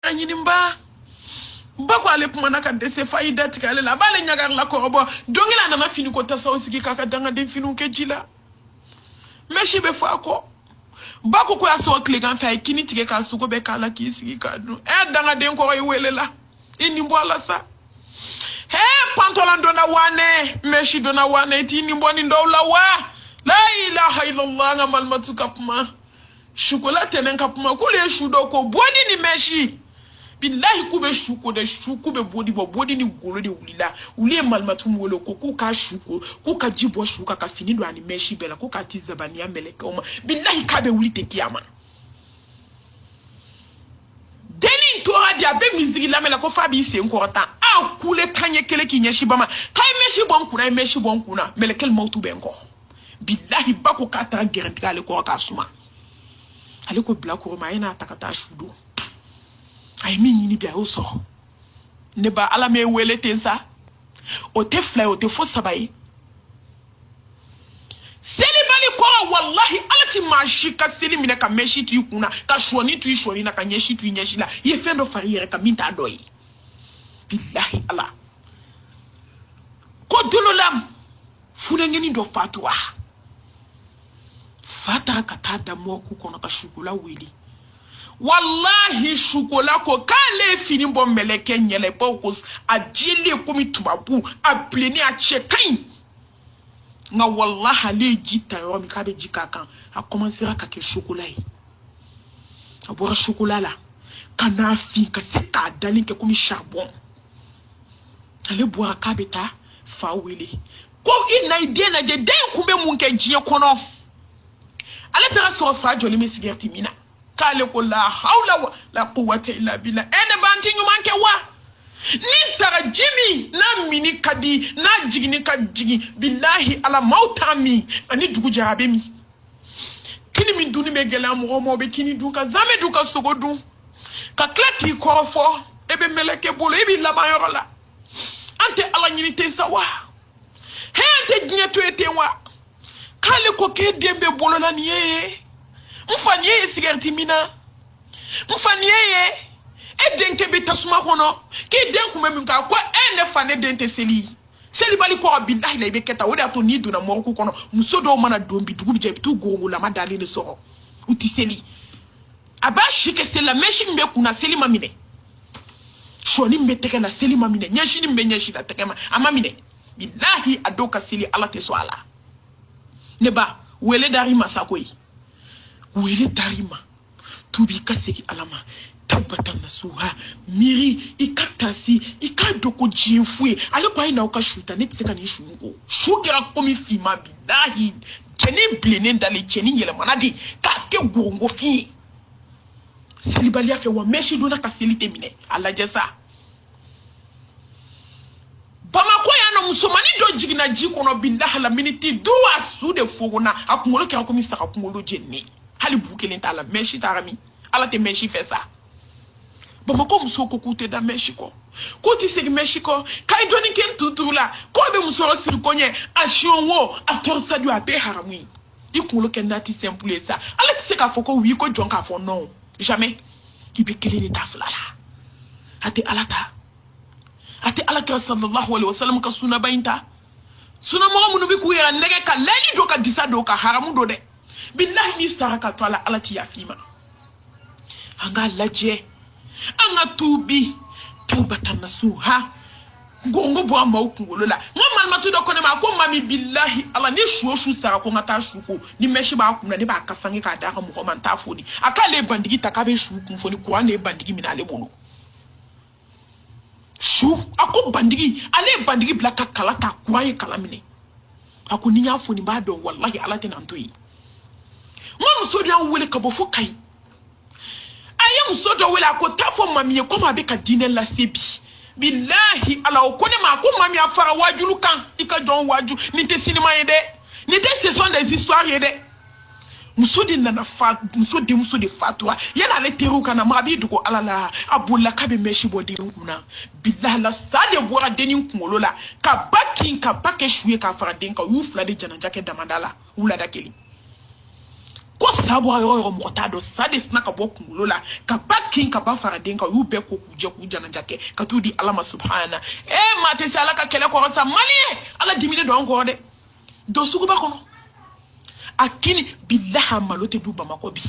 Anyinimba bako ale pumana ka dese faida tikale la bale nyagar la korobo dongila na mafini ko tasa osiki kaka danga den finu ke jila meshi be fa ko bako ko aso klegan fa kini tike ka suko be kala ki sigi ka du danga den ko welela ini mbola sa pantolan dona wane meshi dona wane ti ni mboni ndowla wa la ilaha illallah ngamal matukapma shukola tenen kapma kule shudo ko bodi ni meshi billahi kube shuko de shuko be bodi ni golo de wulila uli malmatum wolo ko ku ka shuko ku ka jibo shuka ka fini do ani meshi bela ku ka tizabani ya meleke oma billahi ka be wuli te kiyama deni to hadi abe mizigi la mela ko fabi se nkorta a kule kanye kele kinyeshi bama kay meshi bon kuna melekel mautu be nko billahi bako ka ta garanti ale ko ka suma ale ko bla ko ma ina takata shudo ay min yini bia o so ne ba ala me wele tensa o te fly o te fo sabai seli bali ko wallahi ala ti mashika seli mine ka meshi tu kuna ka shoni tu shoni na ka nyeshi tu nyeshi la ye fendo fariere ka minta doyi billahi ala ko dololam fune ngeni do fatwa fata ka tada mo ku kono ka shukula wili wallahi shukola ko kale fini bon meleke nyele pokos ajile komi tubabu a pleni a chekin nga wallahi le jita yo mi kabe jikaka a commencer à kake chocolat yi a boire chocolat la kana fi ka seka dali ke komi charbon ale boire kabeta fa wele ko ina ide na je den kumbe munke jiye kono ale tara so fa joli mi sigarti mina kale ko la hawla la quwwata illa billah ene banti nyumanke wa ni sara jimi na mini kadi na jigini kadigi billahi ala mautami ani dugu jarabe mi kini min duni me gela mo be kini duka zame duka sogodu ka klati korofo ebe meleke bolo ebi la bayorola ante ala nyini te sawa he ante ginyeto etenwa kale ko ke dembe bolo la niye mfanye sigarti mina mfanye denke betasuma kono ki denku memi ka ko ene fane dente seli bali ko billahi la ibeketa woda to ni duna morku kono musodo mana dombi dugu je tu gongo la madali ne soro uti seli aba shike sela meshi mbe kuna seli mamine shoni mbe teke na seli mamine nyashi ni mbe nyashi da teke ma amamine billahi adoka seli ala te swala neba wele darima sakoi wele darima tubi kaseki alama tabatan nasuha miri ikatasi ikadoko jinfue ale kwa ina ukashuta netseka ni shungo shukira komi fima bidahi jeni blene ndale jeni yele manadi kake gongo fi selibali afe wa meshi dona kaselite mine ala jesa bamako yana musomani do jigina jikono billahi la miniti do asude fogona akungolo kya komi saka kungolo jeni hali bukele ntala meshi tarami ala te meshi fesa bamako musoko kute da Mexico koti segi Mexico kai doni ken tutula ko be musoro sirikonye ashionwo atorsa du abe haramui ikulo ken dati simple ça ala ti seka foko wi ko jonka fo non jamais ki be kele ni taflala ate alaka sallallahu alaihi wasallam ka suna bainta suna mo munu bi ku ya ndege ka leli do ka disa do ka haramu do de billahi ni saraka to ala ti yafima anga laje anga tubi tubatan nasuha gongo bo amba ukungolola ngoma matudo kone ma ko mami billahi ala ni shuoshu sara ko ngata shuko ni meshi ba kunna ni ba kasange ka daka mu ko man tafoni akale bandigi takabe shuku foni ko ane bandigi minale bolo shu ako bandigi ale bandigi blaka kalata kwaye kalamine ako ni nyafoni ba do wallahi ala tenantoyi ngom so dia wele ka bo fokai ayam sodo wala ko tafo mami ko ma be ka dine la sebi billahi ala ko ne ma ko mami afara wajulu kan ika jon waju ni te cinema yede ni te ce sont des histoires yede musodi nana fa musodi fatwa yana le teru kana ma bi duko ala la abulla ka be meshi bodi kuna billahi la sade bora deni kumolola ka bakin ka pake shuye ka fara den ka yu fla de jananja ke damandala ula dakeli ko sabo ayo motado sadis na ka boku lola ka bakin ka ba faraden ka yu be ko kuje kuje na jake ka tudi alama subhana mate se alaka kele ko sa mali ala dimine do ngo de do sugu ba kono akini billaha malote du ba makobi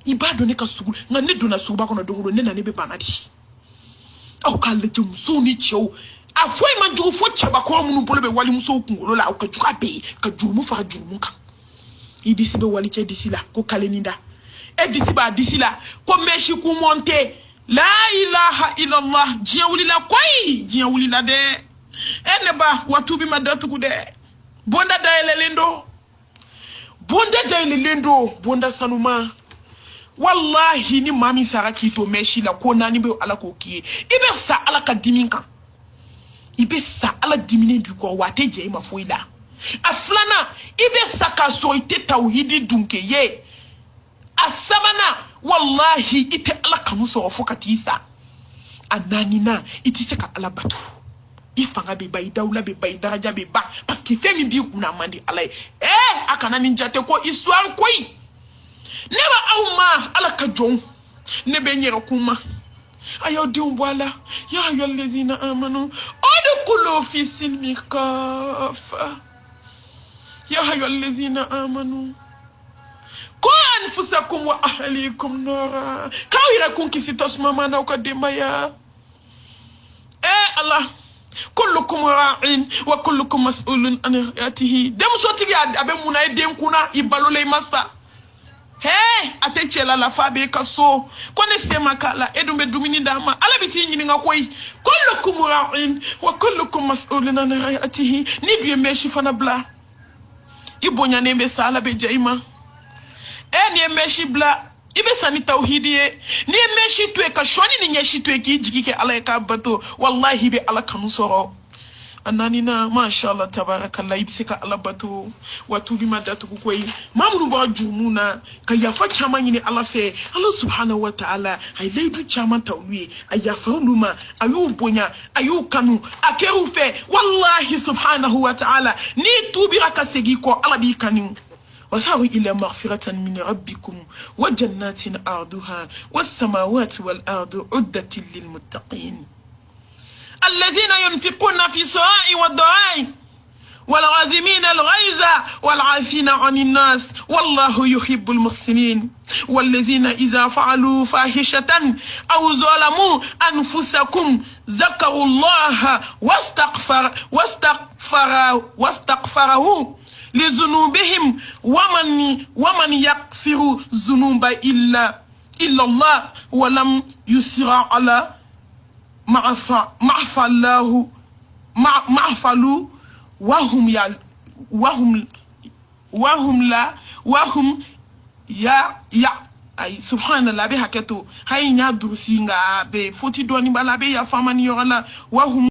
ibado ne ka sugu na ne do na sugu ba kono do ne na ne be banadi au ka le jum so ni chew afoi ma jugu fo chaba ko mu bolo be wali muso kungolo la ka juga be ka jumu fa jumu ka idisi be wali che disi la ko kaleninda disi ba disi la ko meshi ku monte la ilaha illallah jiawuli la koy jiawuli la de ene ba watubi madatu ku de bonda daile lendo bonda sanuma wallahi ni mami saraki to meshi la ko nani be ala ko kiye ibe sa ala ka diminka ibe sa ala dimine du ko wate je ma foila aflana ibe saka so ite tauhidi dunke ye asabana wallahi ite ala kanu so fokati isa ananina iti seka ala batu ifanga be bay dawla be bay daraja be ba parce que femi bi kuna mandi ala akana ninjate ko histoire koy neba awma ala ka jon nebe nyero kuma ayo diumbwala ya ayyuhallazina amanu udkhulu fi silmi kafa ya ayyuhallazina amanu qu anfusakum wa ahlikum nara kawirakum kisitasma mana ko demaya Allah kullukum ra'in wa kullukum mas'ulun an ra'atihi dem sotigi abe muna dem kuna ibalole masta atechela la fabe kaso kone sema kala edumbe dumini dama ala biti nyini ngakoy kullukum ra'in wa kullukum mas'ulun an ra'atihi ni biye meshi fana bla ibonya nembe sala be jaima ni meshi bla ibe sani tauhidi ni meshi tuwe ka shoni ni nyeshi tuwe ki jikike ala ka bato wallahi be ala kanu soro ananina mashallah tabarakallah ibsika ala bato watu bi madatu ku koy mamunu ba jumuna ka yafa chama nyini ala fe Allah subhanahu wa ta'ala ay leidu chama tawwi ay yafa luma ayu bonya ayu kanu akeru fe wallahi subhanahu wa ta'ala ni tubi akasegi ko ala bi kanu وسعوا إلى مغفرة من ربكم وجنات أرضها والسماوات والأرض عدة للمتقين الذين ينفقون في السراء والضراء والعازمين الغيظ والعافين عن الناس والله يحب المحسنين والذين إذا فعلوا فاحشة أو ظلموا أنفسكم ذكروا الله واستغفروه لذنوبهم ومن يغفر الذنوب إلا الله ولم يسرع على ما فعلوا وهم ay subhanallah be haketo hay nya dursinga be foti doni bala be ya famani yorala wahum